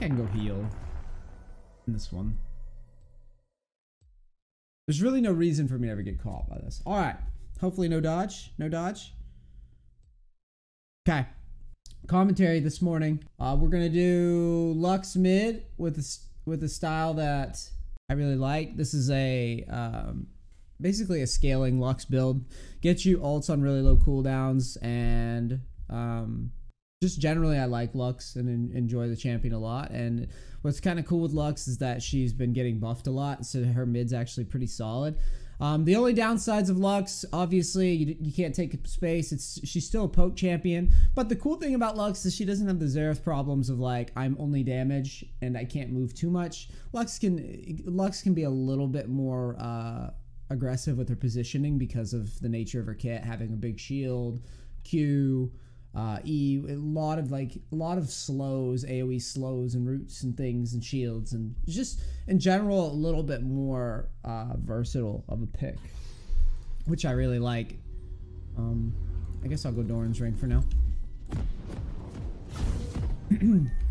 think I can go heal in this one. There's really no reason for me to ever get caught by this. All right. Hopefully no dodge. No dodge. Okay. Commentary this morning. We're going to do Lux mid with a style that I really like. This is a basically a scaling Lux build. Gets you ults on really low cooldowns, and just generally I like Lux and enjoy the champion a lot. And what's kind of cool with Lux is that she's been getting buffed a lot, so her mid's actually pretty solid. The only downsides of Lux, obviously, you can't take up space. She's still a poke champion, but the cool thing about Lux is she doesn't have the Xerath problems of like, I'm only damage and I can't move too much. Lux can be a little bit more aggressive with her positioning because of the nature of her kit, having a big shield, Q, E, a lot of slows, AoE slows and roots and things and shields, and just in general a little bit more versatile of a pick, which I really like. I guess I'll go Doran's Ring for now.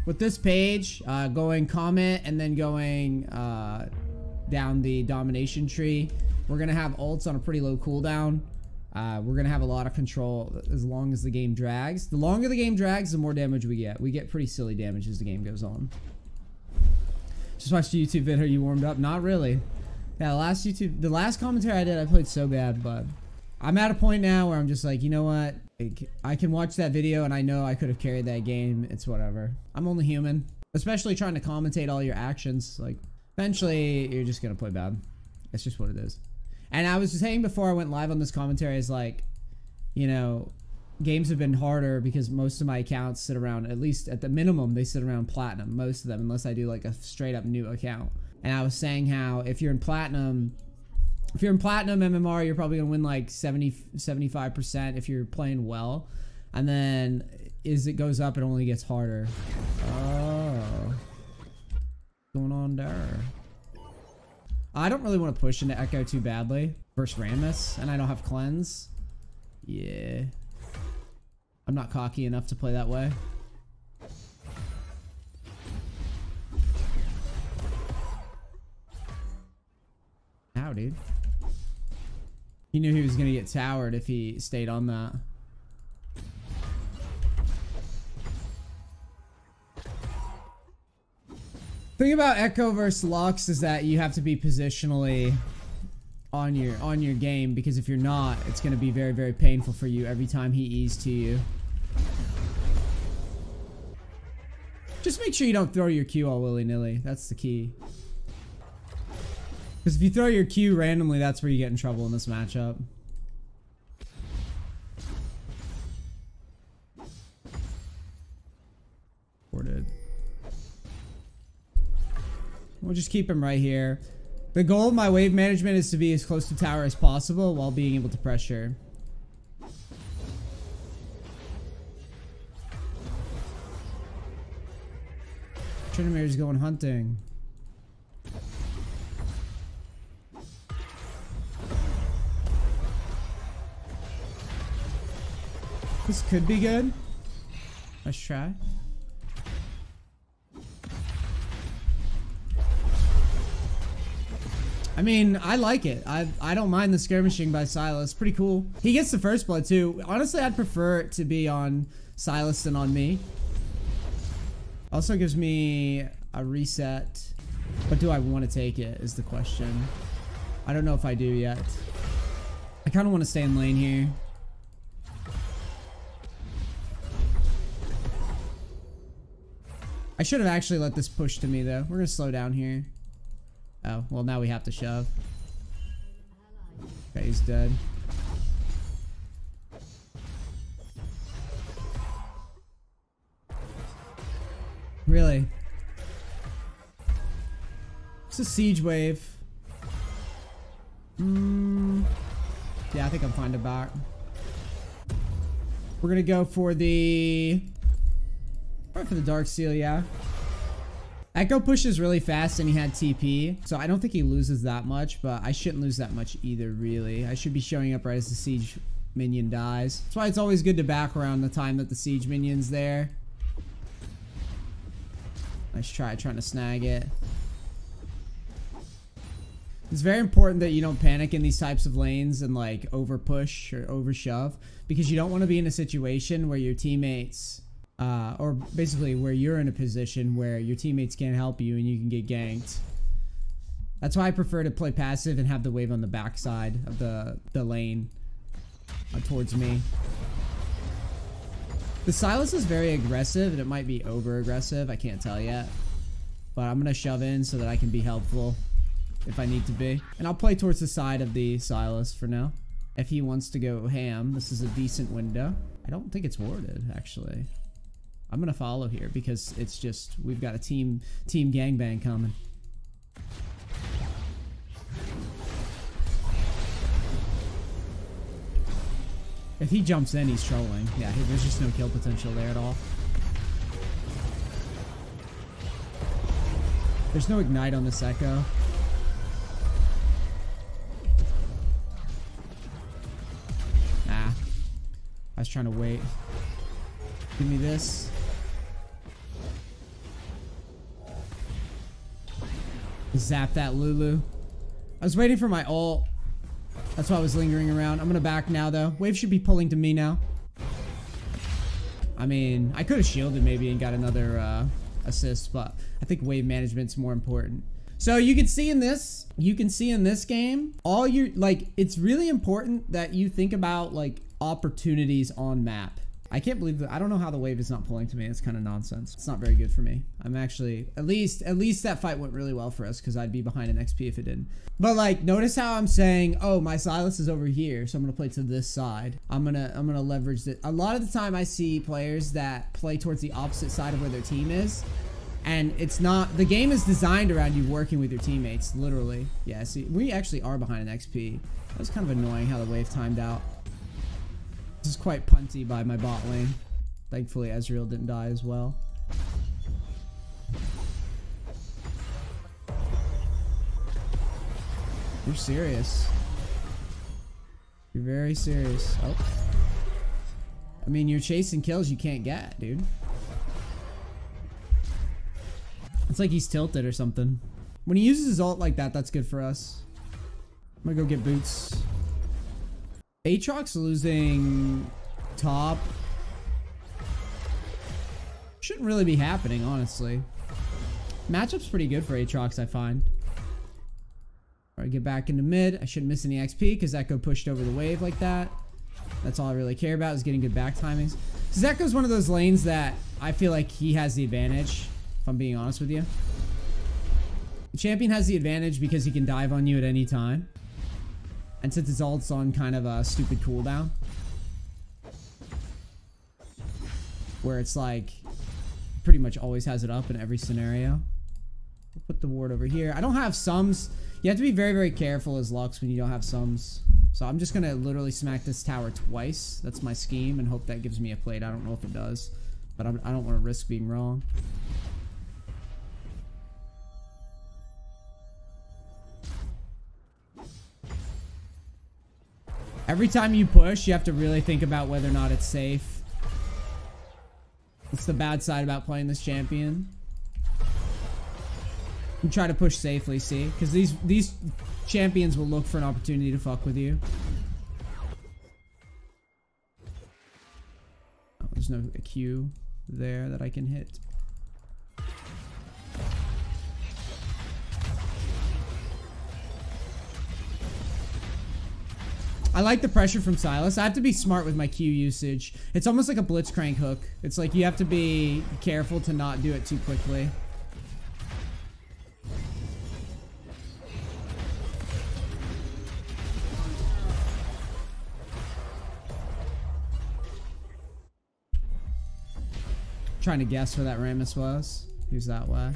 With this page, going comment and then going down the domination tree, we're gonna have ults on a pretty low cooldown. We're going to have a lot of control as long as the game drags. The longer the game drags, the more damage we get. We get pretty silly damage as the game goes on. Just watched a YouTube video. You warmed up? Not really. Yeah, the last commentary I did, I played so bad, but I'm at a point now where I'm just like, you know what? I can watch that video and I know I could have carried that game. It's whatever. I'm only human. Especially trying to commentate all your actions. Like, eventually, you're just going to play bad. That's just what it is. And I was saying before I went live on this commentary is like, you know, games have been harder because most of my accounts sit around, at least at the minimum, they sit around platinum, most of them, unless I do like a straight up new account. And I was saying how if you're in platinum MMR, you're probably gonna win like 75% if you're playing well. And then as it goes up, it only gets harder. Oh, what's going on there? I don't really want to push into Echo too badly versus Rammus, and I don't have cleanse. Yeah. I'm not cocky enough to play that way. Ow, dude. He knew he was going to get towered if he stayed on that. Thing about Echo versus Lux is that you have to be positionally on your game, because if you're not, it's going to be very, very painful for you every time he E's to you. Just make sure you don't throw your Q all willy-nilly. That's the key. Because if you throw your Q randomly, that's where you get in trouble in this matchup. Ported. We'll just keep him right here. The goal of my wave management is to be as close to tower as possible while being able to pressure. Trinimir's going hunting. This could be good. Let's try. I mean, I like it. I don't mind the skirmishing by Silas. Pretty cool. He gets the first blood too. Honestly, I'd prefer it to be on Silas than on me. Also gives me a reset. But do I want to take it is the question. I don't know if I do yet. I kind of want to stay in lane here. I should have actually let this push to me though. We're going to slow down here. Oh, well now we have to shove. Okay, he's dead. Really? It's a siege wave. Yeah, I think I'm fine to back. We're gonna go for the... Probably for the Dark Seal, yeah. Echo pushes really fast and he had TP, so I don't think he loses that much, but I shouldn't lose that much either, really. I should be showing up right as the siege minion dies. That's why it's always good to back around the time that the siege minion's there. Nice try trying to snag it. It's very important that you don't panic in these types of lanes and like over push or over shove, because you don't want to be in a situation where your teammates or basically where you're in a position where your teammates can't help you and you can get ganked. That's why I prefer to play passive and have the wave on the backside of the lane towards me. The Silas is very aggressive and it might be over aggressive. I can't tell yet, but I'm gonna shove in so that I can be helpful if I need to be. And I'll play towards the side of the Silas for now. If he wants to go ham, this is a decent window. I don't think it's warded, actually. I'm gonna follow here because it's just, we've got a team gangbang coming. If he jumps in, he's trolling. Yeah, there's just no kill potential there at all. There's no ignite on this Echo. Nah. I was trying to wait. Give me this. Zap that Lulu. I was waiting for my ult. That's why I was lingering around. I'm gonna back now though. Wave should be pulling to me now. I mean, I could have shielded maybe and got another assist, but I think wave management's more important. So you can see in this game, all your, like, it's really important that you think about like opportunities on map. I can't believe that. I don't know how the wave is not pulling to me. It's kind of nonsense. It's not very good for me. I'm actually, at least that fight went really well for us because I'd be behind an XP if it didn't. But like, notice how I'm saying, oh, my Silas is over here, so I'm gonna play to this side. I'm gonna leverage it. A lot of the time I see players that play towards the opposite side of where their team is, and it's not, the game is designed around you working with your teammates, literally. Yeah, see, we actually are behind an XP. That was kind of annoying how the wave timed out. This is quite punty by my bot lane. Thankfully, Ezreal didn't die as well. You're serious. You're very serious. Oh. I mean, you're chasing kills you can't get, dude. It's like he's tilted or something. When he uses his ult like that, that's good for us. I'm gonna go get boots. Aatrox losing top shouldn't really be happening, honestly. Matchup's pretty good for Aatrox, I find. Alright, get back into mid. I shouldn't miss any XP because Echo pushed over the wave like that. That's all I really care about, is getting good back timings. So Echo's one of those lanes that I feel like he has the advantage, if I'm being honest with you. The champion has the advantage because he can dive on you at any time. And since his ult's on kind of a stupid cooldown, where it's like, pretty much always has it up in every scenario. We'll put the ward over here. I don't have sums. You have to be very, very careful as Lux when you don't have sums. So I'm just going to literally smack this tower twice. That's my scheme, and hope that gives me a plate. I don't know if it does, but I don't want to risk being wrong. Every time you push, you have to really think about whether or not it's safe. It's the bad side about playing this champion. You try to push safely, see? Because these champions will look for an opportunity to fuck with you. Oh, there's no Q there that I can hit. I like the pressure from Silas. I have to be smart with my Q usage. It's almost like a blitzcrank hook. It's like you have to be careful to not do it too quickly. Trying to guess where that Rammus was. He was that way.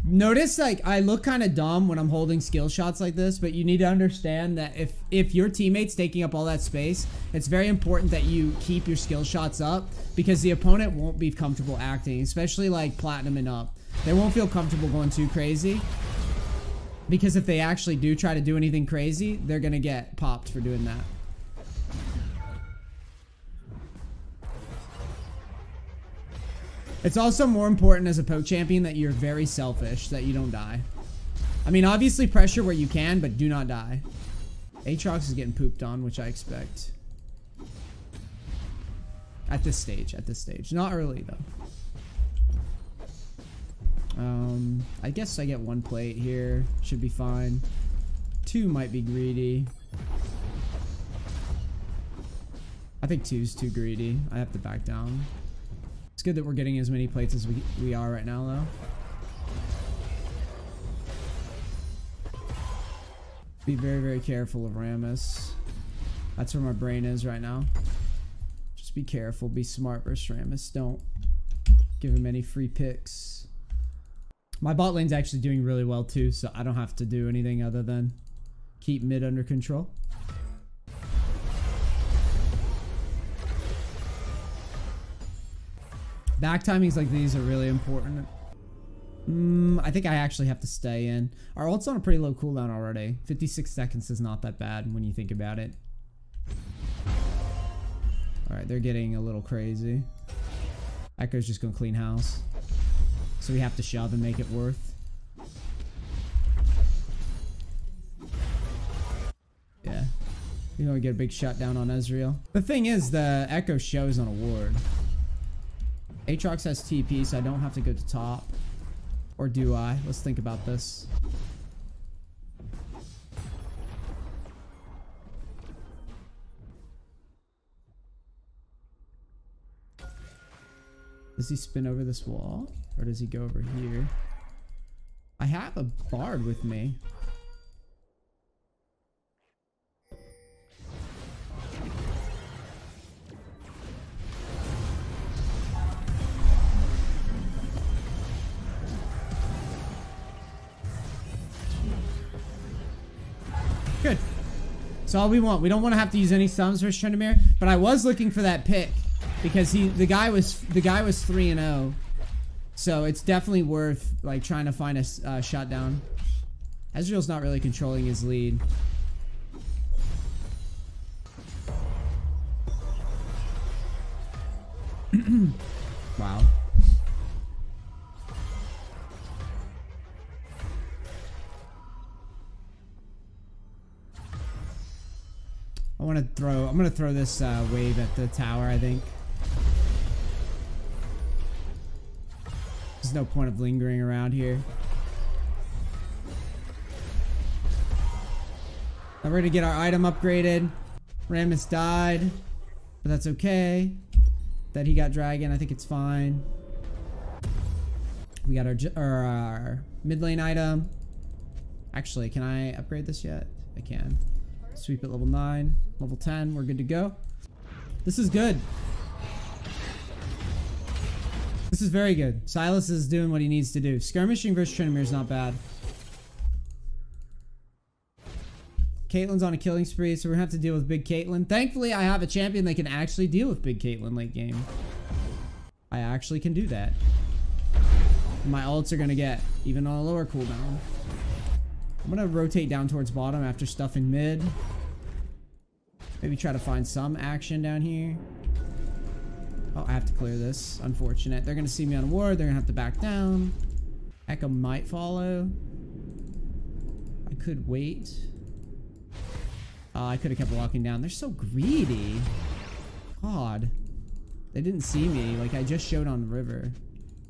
Notice, like, I look kind of dumb when I'm holding skill shots like this, but you need to understand that if your teammate's taking up all that space, it's very important that you keep your skill shots up, because the opponent won't be comfortable acting, especially like platinum and up. They won't feel comfortable going too crazy, because if they actually do try to do anything crazy, they're gonna get popped for doing that. It's also more important as a poke champion that you're very selfish, that you don't die. I mean, obviously pressure where you can, but do not die. Aatrox is getting pooped on, which I expect. At this stage. Not early, though. I guess I get 1 plate here. Should be fine. 2 might be greedy. I think 2's too greedy. I have to back down. It's good that we're getting as many plates as we are right now, though. Be very, very careful of Rammus. That's where my brain is right now. Just be careful. Be smart versus Rammus. Don't give him any free picks. My bot lane's actually doing really well, too, so I don't have to do anything other than keep mid under control. Back timings like these are really important. I think I actually have to stay in. Our ult's on a pretty low cooldown already. 56 seconds is not that bad when you think about it. Alright, they're getting a little crazy. Echo's just gonna clean house. So we have to shove and make it worth. Yeah. You're gonna get a big shutdown on Ezreal. The thing is, the Echo shows on a ward. Aatrox has TP, so I don't have to go to top. Or do I? Let's think about this. Does he spin over this wall? Or does he go over here? I have a bard with me. Good. That's all we want. We don't want to have to use any sums versus Tryndamere, but I was looking for that pick because the guy was 3-0, so it's definitely worth like trying to find a shutdown. Ezreal's not really controlling his lead. Wow. I'm gonna throw this wave at the tower, I think. There's no point of lingering around here. Now we're gonna get our item upgraded. Rammus died, but that's okay. That he got dragon, I think it's fine. We got our mid lane item. Actually, can I upgrade this yet? I can. Sweep at level 9, level 10, we're good to go. This is good. This is very good. Silas is doing what he needs to do. Skirmishing versus Tryndamere is not bad. Caitlyn's on a killing spree, so we're gonna have to deal with big Caitlyn. Thankfully, I have a champion that can actually deal with big Caitlyn late game. I actually can do that. My ults are gonna get even on a lower cooldown. I'm gonna rotate down towards bottom after stuffing mid. Maybe try to find some action down here. Oh, I have to clear this. Unfortunate. They're gonna see me on ward. They're gonna have to back down. Echo might follow. I could wait. I could have kept walking down. They're so greedy. God. They didn't see me. Like, I just showed on the river.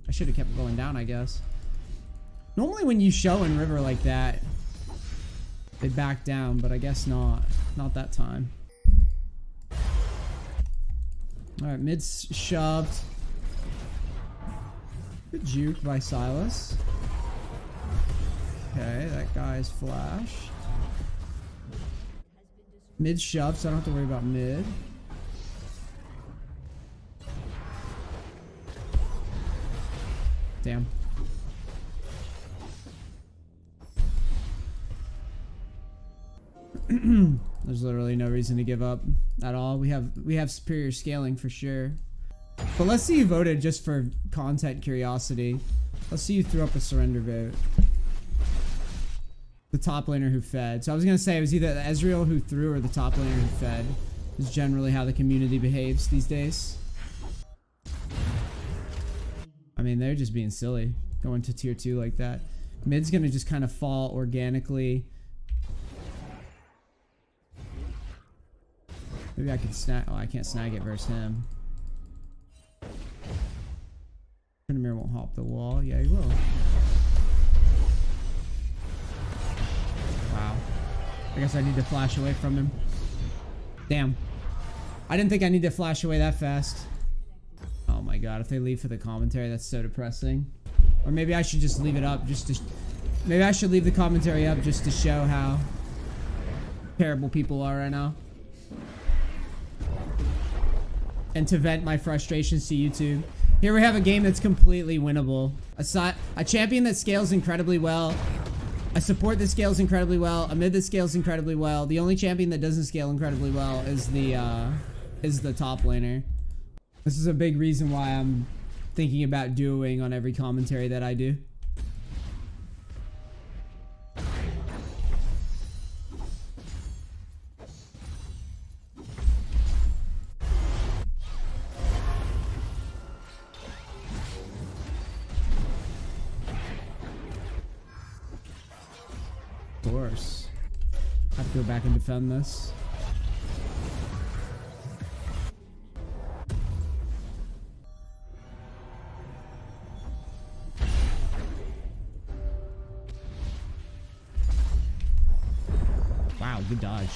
I should have kept going down, I guess. Normally when you show in river like that, they back down, but I guess not. Not that time. Alright, mid's shoved. Good juke by Silas. Okay, that guy's flashed. Mid shoved, so I don't have to worry about mid. Damn. There's literally no reason to give up at all. We have superior scaling for sure. But let's see you voted just for content curiosity. Let's see you throw up a surrender vote. The top laner who fed. So I was gonna say it was either the Ezreal who threw or the top laner who fed. Is generally how the community behaves these days. I mean, they're just being silly going to tier 2 like that. Mid's gonna just kind of fall organically. Maybe I could snag. Oh, I can't snag it versus him. Mirror won't hop the wall. Yeah, he will. Wow. I guess I need to flash away from him. Damn. I didn't think I need to flash away that fast. Oh my god, if they leave for the commentary, that's so depressing. Or maybe I should just leave it up just to... Maybe I should leave the commentary up just to show how terrible people are right now. And to vent my frustrations to YouTube. Here we have a game that's completely winnable. A champion that scales incredibly well. A support that scales incredibly well. A mid that scales incredibly well. The only champion that doesn't scale incredibly well is the top laner. This is a big reason why I'm thinking about duoing on every commentary that I do. Of course. I have to go back and defend this. Wow, good dodge.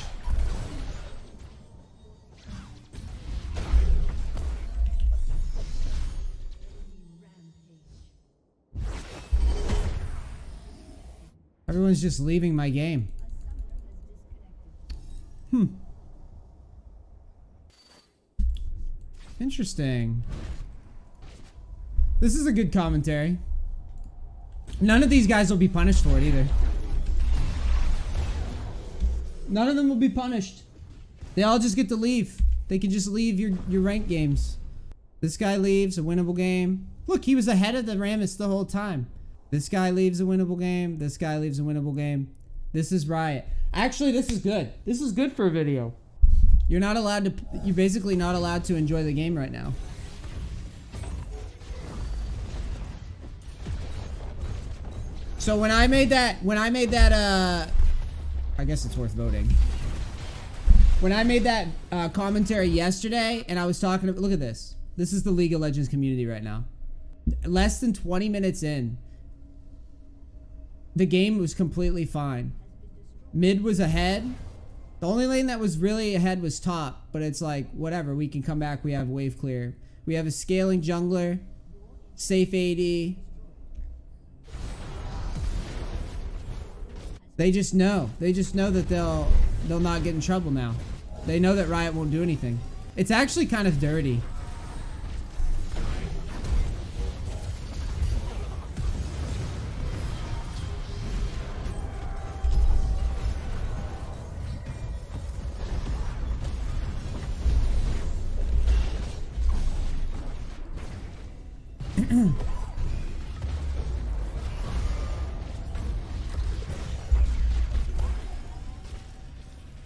Everyone's just leaving my game. Interesting. This is a good commentary. None of these guys will be punished for it either. None of them will be punished. They all just get to leave. They can just leave your ranked games. This guy leaves, a winnable game. Look, he was ahead of the Rammus the whole time. This guy leaves a winnable game. This guy leaves a winnable game. This is Riot. Actually, this is good. This is good for a video. You're not allowed to... You're basically not allowed to enjoy the game right now. So when I made that... I guess it's worth voting. When I made that commentary yesterday, and I was talking... Look at this. This is the League of Legends community right now. Less than 20 minutes in, the game was completely fine. Mid was ahead. The only lane that was really ahead was top, but it's like, whatever, we can come back, we have wave clear. We have a scaling jungler, safe AD. They just know that they'll not get in trouble now. They know that Riot won't do anything. It's actually kind of dirty.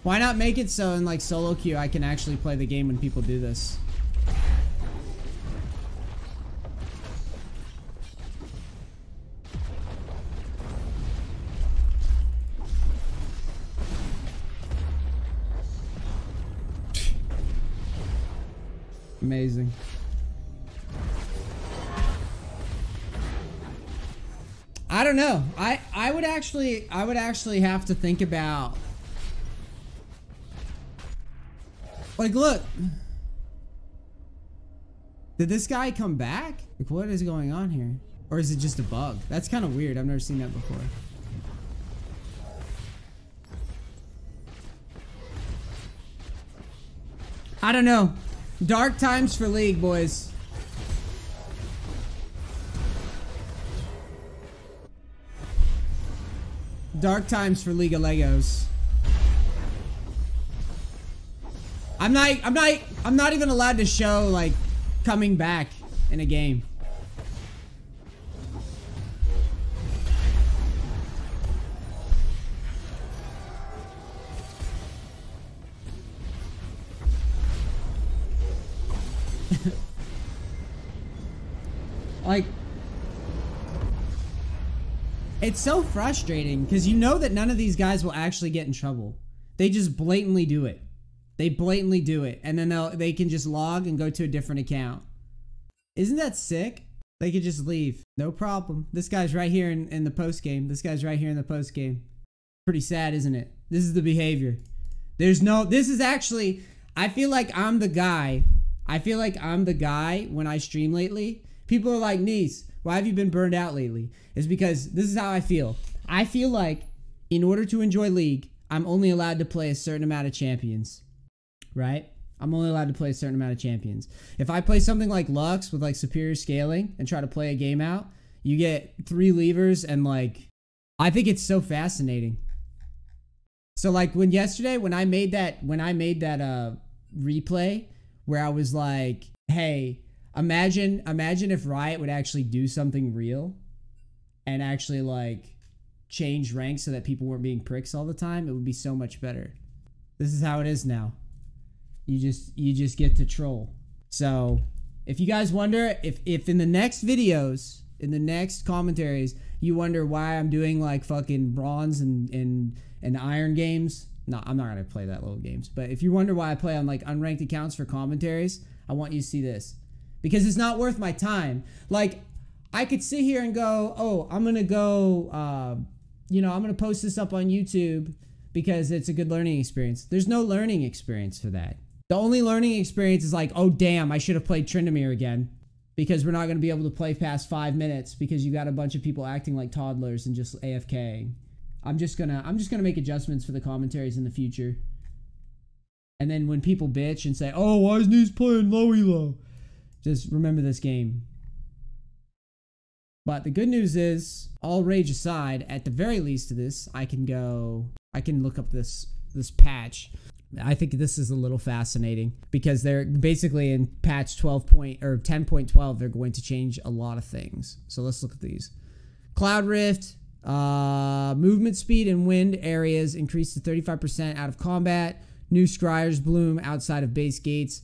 Why not make it so in like solo queue I can actually play the game when people do this? Amazing. I don't know. I would actually have to think about, like, look, did this guy come back? Like, what is going on here? Or is it just a bug? That's kind of weird. I've never seen that before. I don't know. Dark times for League, boys. Dark times for League of Legos. I'm not even allowed to show like coming back in a game. It's so frustrating because you know that none of these guys will actually get in trouble. They just blatantly do it. They blatantly do it. And then they can just log and go to a different account. Isn't that sick? They could just leave. No problem. This guy's right here in the post game. This guy's right here in the post game. Pretty sad, isn't it? This is the behavior. This is actually, I feel like I'm the guy. I feel like I'm the guy when I stream lately. People are like, NEACE, why have you been burned out lately? It's because this is how I feel. I feel like in order to enjoy League, I'm only allowed to play a certain amount of champions, right? I'm only allowed to play a certain amount of champions. If I play something like Lux with like superior scaling and try to play a game out, you get 3 levers and like, I think it's so fascinating. So like when I made that replay where I was like, hey, imagine if Riot would actually do something real and actually like change ranks so that people weren't being pricks all the time, it would be so much better. This is how it is now. You just get to troll. So if you guys wonder if in the next videos, in the next commentaries, you wonder why I'm doing like fucking bronze and iron games. No, I'm not gonna play that little games. But if you wonder why I play on like unranked accounts for commentaries, I want you to see this. Because it's not worth my time. Like, I could sit here and go, oh, I'm gonna go, I'm gonna post this up on YouTube because it's a good learning experience. There's no learning experience for that. The only learning experience is like, oh damn, I should have played Tryndamere again. Because we're not gonna be able to play past 5 minutes because you got a bunch of people acting like toddlers and just AFKing. I'm just gonna make adjustments for the commentaries in the future. And then when people bitch and say, oh, why is NEACE playing low elo? Just remember this game. But the good news is, all rage aside, at the very least of this, I can look up this patch. I think this is a little fascinating because they're basically in patch 10.12, they're going to change a lot of things. So let's look at these. Cloud Rift, movement speed in wind areas increased to 35% out of combat. New Scryer's Bloom outside of base gates.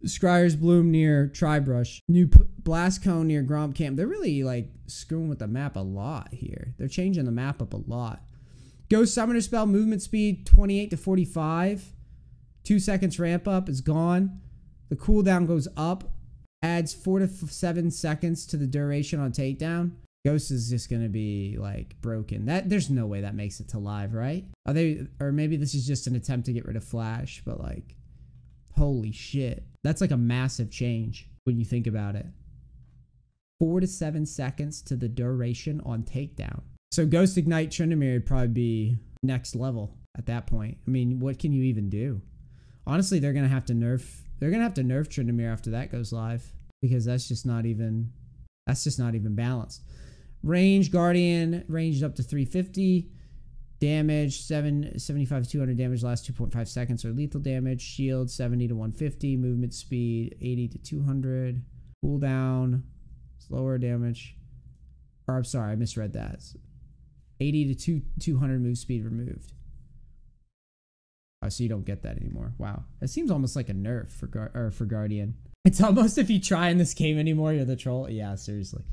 Scryer's Bloom near Tribrush. New Blast Cone near Gromp Camp. They're really like screwing with the map a lot here. They're changing the map up a lot. Ghost Summoner Spell movement speed 28 to 45. 2 seconds ramp up is gone. The cooldown goes up. Adds 4 to 7 seconds to the duration on takedown. Ghost is just gonna be like broken. There's no way that makes it to live, right? Or maybe this is just an attempt to get rid of Flash, but like, holy shit. That's like a massive change when you think about it. 4 to 7 seconds to the duration on takedown. So Ghost Ignite Tryndamere would probably be next level at that point. I mean, what can you even do? Honestly, they're gonna have to nerf Tryndamere after that goes live because that's just not even balanced. Range Guardian ranged up to 350. Damage 75 to 200 damage last 2.5 seconds or lethal damage. Shield 70 to 150. Movement speed 80 to 200. Cooldown slower damage. Or I'm sorry, I misread that. 80 to 200 move speed removed. Oh, so you don't get that anymore. Wow, that seems almost like a nerf for Guardian. It's almost if you try in this game anymore, you're the troll. Yeah, seriously.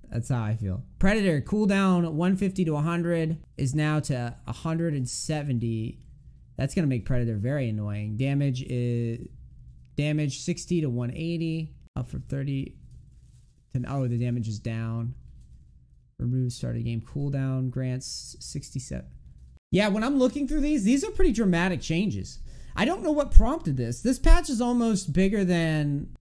That's how I feel. Predator, cooldown 150 to 100 is now to 170. That's going to make Predator very annoying. Damage 60 to 180. Up for 30. Oh, the damage is down. Remove start of game cooldown. Grants 67. Yeah, when I'm looking through these are pretty dramatic changes. I don't know what prompted this. This patch is almost bigger than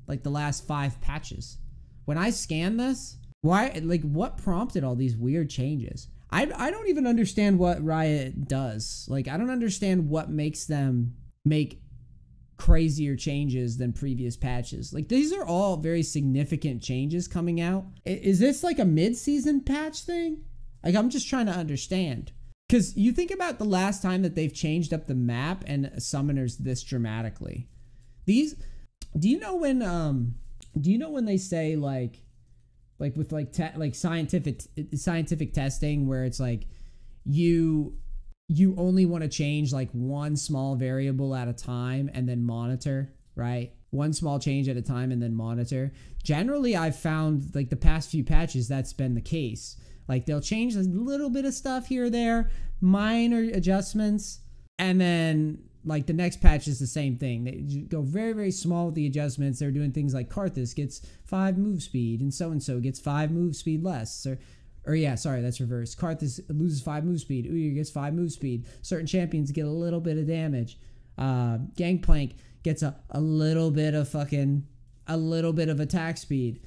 like the last 5 patches. When I scan this, what prompted all these weird changes? I don't even understand what Riot does. Like, I don't understand what makes them make crazier changes than previous patches. Like, these are all very significant changes coming out. Is this like a mid-season patch thing? Like, I'm just trying to understand. Because you think about the last time that they've changed up the map and summoners this dramatically. Do you know when they say like with like scientific testing where it's like you only want to change like one small variable at a time and then monitor, right? one small change at a time and then monitor. Generally, I've found like the past few patches that's been the case. Like they'll change a little bit of stuff here or there, minor adjustments, and then like the next patch is the same thing. They go very, very small with the adjustments. They're doing things like Karthus gets 5 move speed and so gets 5 move speed less. Or yeah, sorry, that's reversed. Karthus loses 5 move speed. Uyghur gets 5 move speed. Certain champions get a little bit of damage. Gangplank gets a little bit of attack speed.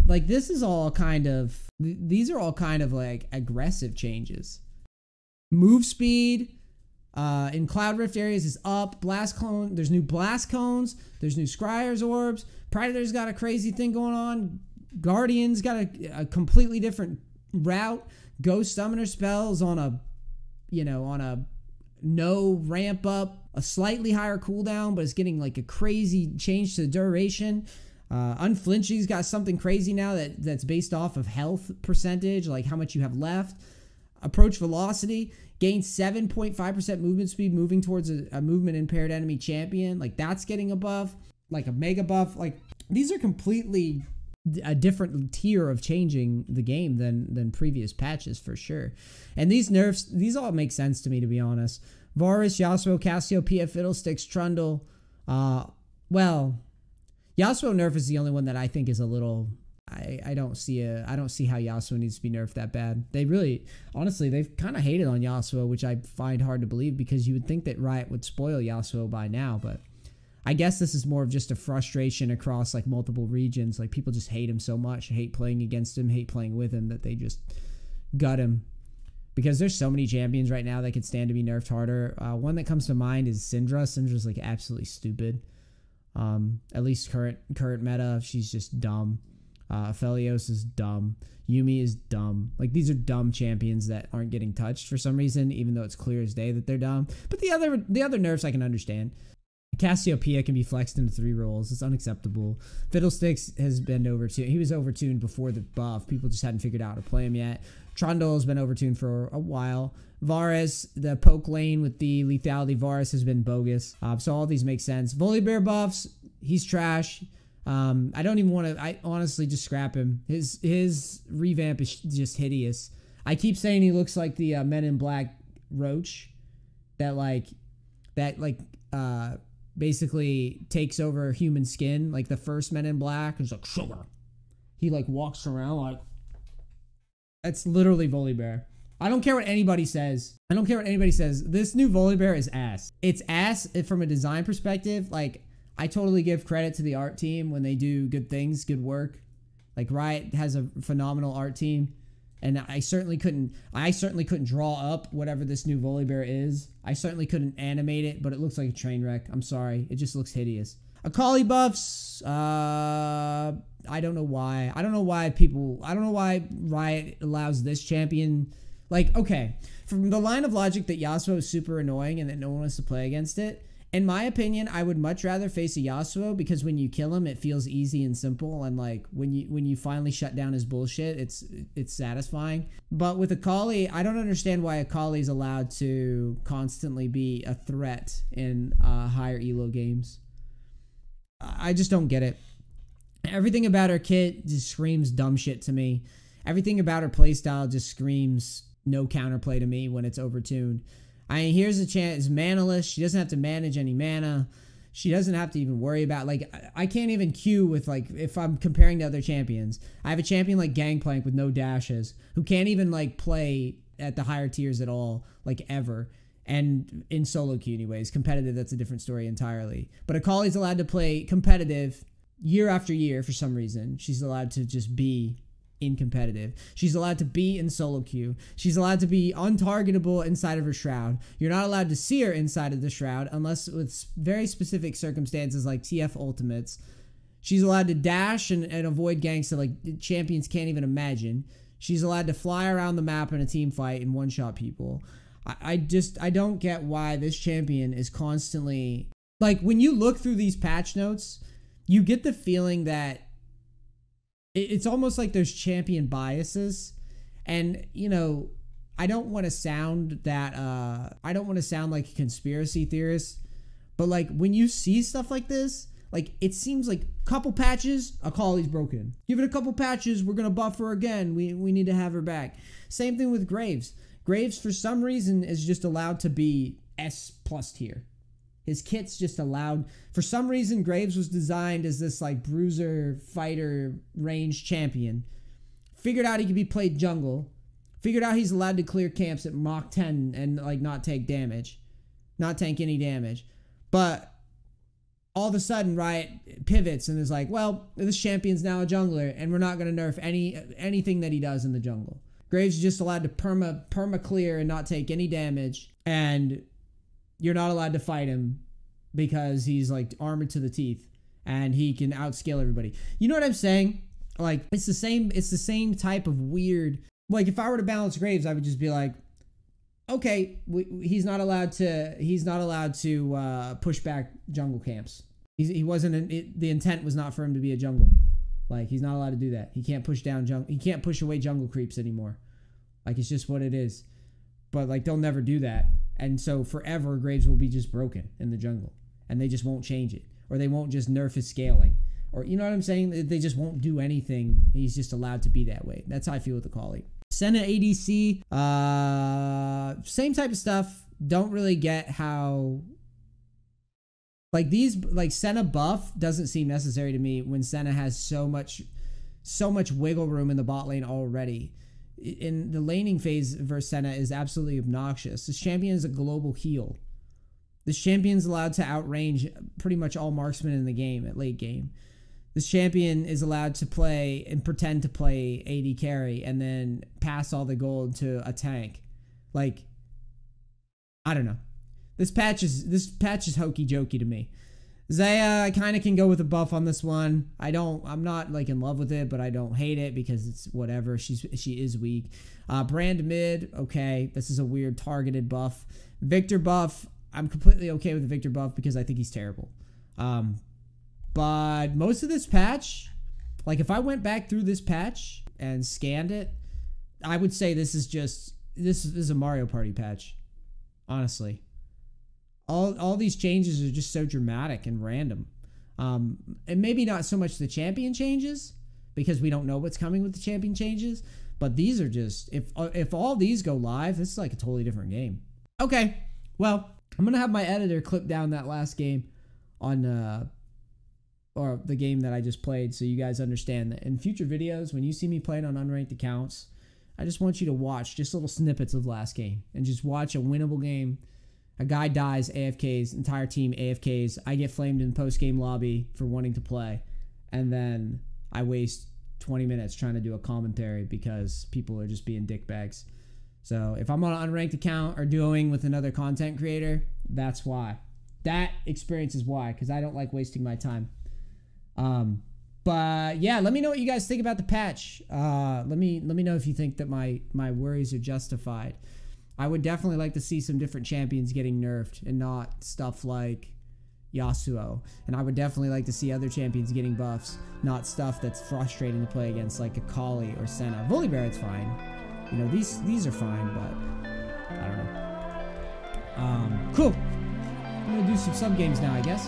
Like this is all kind of, these are all kind of like aggressive changes. Move speed in Cloud Rift areas is up. Blast cone, there's new blast cones. There's new Scryer's orbs. Predator's got a crazy thing going on. Guardian's got a completely different route. Ghost Summoner spells on a no ramp up, a slightly higher cooldown, but it's getting like a crazy change to the duration. Unflinching's got something crazy now that's based off of health percentage, like how much you have left. Approach velocity gains 7.5% movement speed moving towards a movement impaired enemy champion. Like that's getting a buff, like a mega buff. Like these are completely a different tier of changing the game than previous patches for sure. And these nerfs, these all make sense to me, to be honest. Varus, Yasuo, Cassio, PF Fiddlesticks, Trundle. Well, Yasuo nerf is the only one that I think is a little. I don't see how Yasuo needs to be nerfed that bad. They really, honestly, they've kind of hated on Yasuo, which I find hard to believe because you would think that Riot would spoil Yasuo by now, but I guess this is more of just a frustration across like multiple regions. Like people just hate him so much, hate playing against him, hate playing with him, that they just gut him. Because there's so many champions right now that could stand to be nerfed harder. One that comes to mind is Syndra. Syndra's like absolutely stupid. At least current meta, she's just dumb. Aphelios is dumb. Yuumi is dumb. Like these are dumb champions that aren't getting touched for some reason, even though it's clear as day that they're dumb. But the other nerfs I can understand. Cassiopeia can be flexed into 3 roles. It's unacceptable. Fiddlesticks has been overtuned. He was overtuned before the buff. People just hadn't figured out how to play him yet. Trundle has been overtuned for a while. Varus, the poke lane with the lethality Varus has been bogus. So all these make sense. Volibear buffs, he's trash. I don't even want to, I honestly just scrap him. His revamp is just hideous. I keep saying he looks like the Men in Black Roach that basically takes over human skin, like the first Men in Black. It's like sugar. He like walks around like, that's literally Volibear. I don't care what anybody says. This new Volibear is ass. It's ass from a design perspective. Like I totally give credit to the art team when they do good things, good work. Like Riot has a phenomenal art team. And I certainly couldn't draw up whatever this new Volibear is. I certainly couldn't animate it, but it looks like a train wreck. I'm sorry. It just looks hideous. Akali buffs, I don't know why. I don't know why Riot allows this champion. Like, okay, from the line of logic that Yasuo is super annoying and that no one wants to play against it, in my opinion, I would much rather face a Yasuo because when you kill him, it feels easy and simple, and like when you finally shut down his bullshit, it's satisfying. But with Akali, I don't understand why Akali is allowed to constantly be a threat in higher elo games. I just don't get it. Everything about her kit just screams dumb shit to me. Everything about her playstyle just screams no counterplay to me when it's overtuned. I mean, here's a chance. It's manaless. She doesn't have to manage any mana. She doesn't have to even worry about, like, I can't even queue with, like, if I'm comparing to other champions. I have a champion like Gangplank with no dashes who can't even, like, play at the higher tiers at all, like, ever. And in solo queue anyways. Competitive, that's a different story entirely. But Akali's allowed to play competitive year after year for some reason. She's allowed to just be in competitive. She's allowed to be in solo queue. She's allowed to be untargetable inside of her shroud. You're not allowed to see her inside of the shroud unless with very specific circumstances like TF ultimates. She's allowed to dash and avoid ganks that like champions can't even imagine. She's allowed to fly around the map in a team fight and one-shot people. I don't get why this champion is constantly, like, when you look through these patch notes, you get the feeling that it's almost like there's champion biases. And, you know, I don't want to sound like a conspiracy theorist, but like when you see stuff like this, Like, it seems like a couple patches, Akali's broken. Give it a couple patches, we're gonna buff her again. We need to have her back. Same thing with Graves. Graves, for some reason, is just allowed to be S+ tier. His kit's just allowed. For some reason, Graves was designed as this, like, bruiser, fighter, range champion. Figured out he could be played jungle. Figured out he's allowed to clear camps at Mach 10 and, like, not take damage. Not tank any damage. But all of a sudden, Riot pivots and is like, well, this champion's now a jungler, and we're not going to nerf anything that he does in the jungle. Graves is just allowed to perma clear and not take any damage, and you're not allowed to fight him because he's, like, armored to the teeth, and he can outscale everybody. You know what I'm saying? Like, it's the same type of weird. Like, if I were to balance Graves, I would just be like, okay, he's not allowed to push back jungle camps. He wasn't. The intent was not for him to be a jungle. Like, he's not allowed to do that. He can't push down jungle. He can't push away jungle creeps anymore. Like, it's just what it is. But, like, they'll never do that. And so forever, Graves will be just broken in the jungle, and they just won't change it, or they won't just nerf his scaling, or, you know what I'm saying? They just won't do anything. He's just allowed to be that way. That's how I feel with Akali. Senna ADC, same type of stuff. Don't really get how, like, Senna buff doesn't seem necessary to me when Senna has so much wiggle room in the bot lane already. In the laning phase versus Senna is absolutely obnoxious. This champion is a global heal. This champion's allowed to outrange pretty much all marksmen in the game at late game. This champion is allowed to play and pretend to play AD carry and then pass all the gold to a tank. Like, I don't know. This patch is hokey jokey to me. Zaya, I kind of can go with a buff on this one. I'm not, like, in love with it, but I don't hate it because it's whatever. She is weak. Brand mid, okay. This is a weird targeted buff. Victor buff, I'm completely okay with the Victor buff because I think he's terrible. But most of this patch, like, if I went back through this patch and scanned it, I would say this is a Mario Party patch. Honestly. All these changes are just so dramatic and random. And maybe not so much the champion changes, because we don't know what's coming with the champion changes, but these are just, if all these go live, this is like a totally different game. Okay, well, I'm going to have my editor clip down that last game on or the game that I just played, so you guys understand that in future videos, when you see me playing on unranked accounts, I just want you to watch just little snippets of last game and just watch a winnable game. A guy dies, AFKs, entire team AFKs. I get flamed in post-game lobby for wanting to play, and then I waste 20 minutes trying to do a commentary because people are just being dickbags. So if I'm on an unranked account or duoing with another content creator, that's why. That experience is why, because I don't like wasting my time. But yeah, let me know what you guys think about the patch. Let me know if you think that my worries are justified. I would definitely like to see some different champions getting nerfed and not stuff like Yasuo. And I would definitely like to see other champions getting buffs, not stuff that's frustrating to play against like Akali or Senna. Volibear's fine. You know, these are fine, but I don't know. Cool. I'm gonna do some sub games now, I guess.